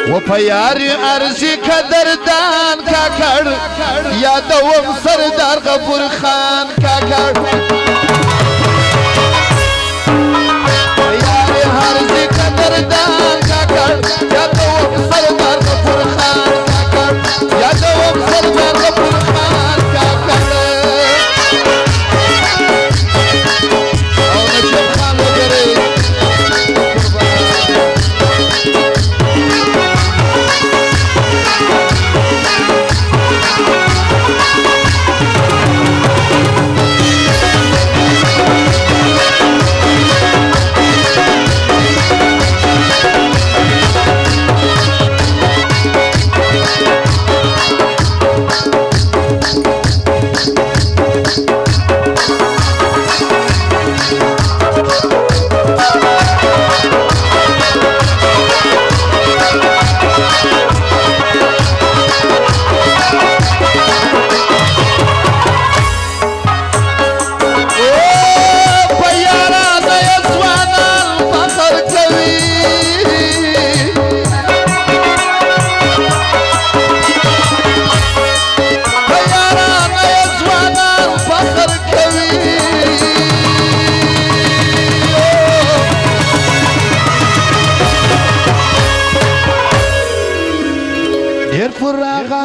و پیاری ارزی قدردان کاکر یادوم سردار غفور خان کاکر پیاری ارزی قدردان کاکر یادوم سردار غفور خان کاکر یادوم سردار غفور خان کاکر او نشم خان وگره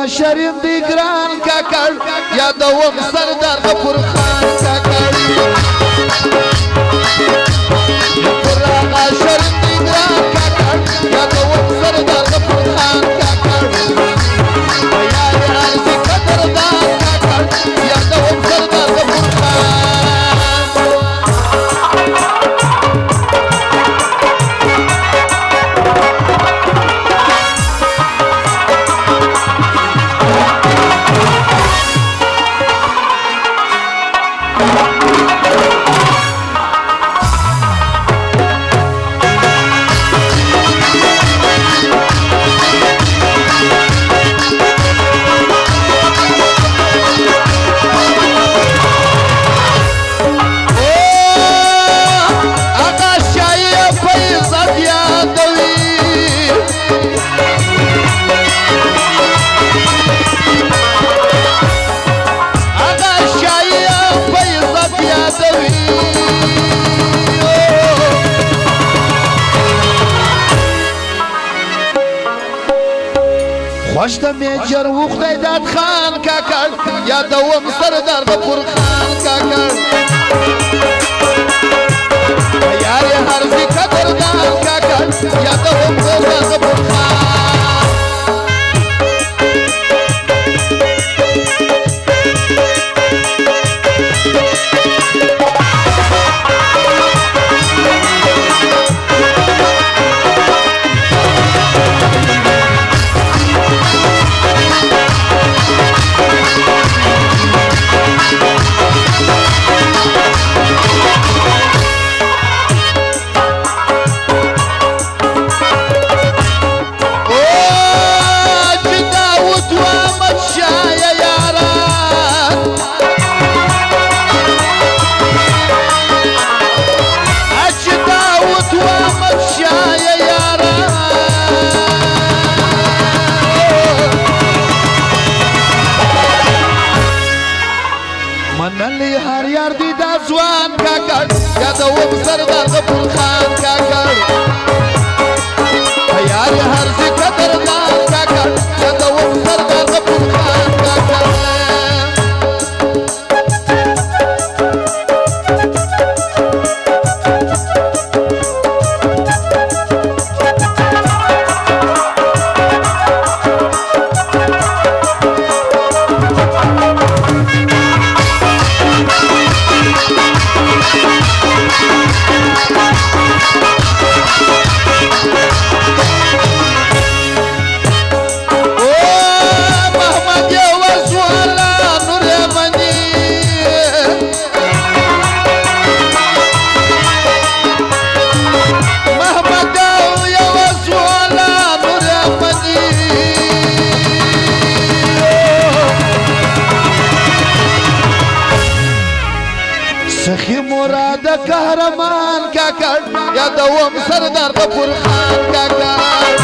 شریم دی گران کاکر یادوم سردار غفور خان کاکر یادوم آقا شریم دی گران کاکر یادوم سردار غفور خان کاکر بیاری عرضی قدردان کاکر یادوم سردار غفور خان خوش د میجر و خدای داد خان کاکر یادوم سردار غفور خان کاکر یاری هرزی قدردان کاکر یادوم سردار غفور خان منلی هر یار دی دا زوان کاکر یادوم سردار غفور خان کاکر یاری هرزی قدردان کاکر یادوم سردار غفور خان کاکر سخی مراد قهرمان کاکر یادوم سردار غفور خان کاکر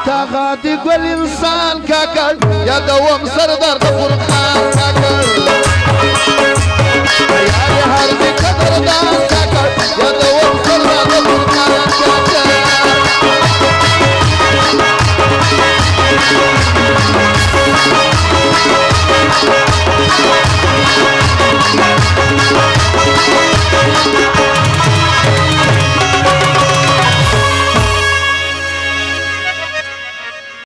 انت غادي قول انسان كاكا يا دوم سردار غفور خان كاكا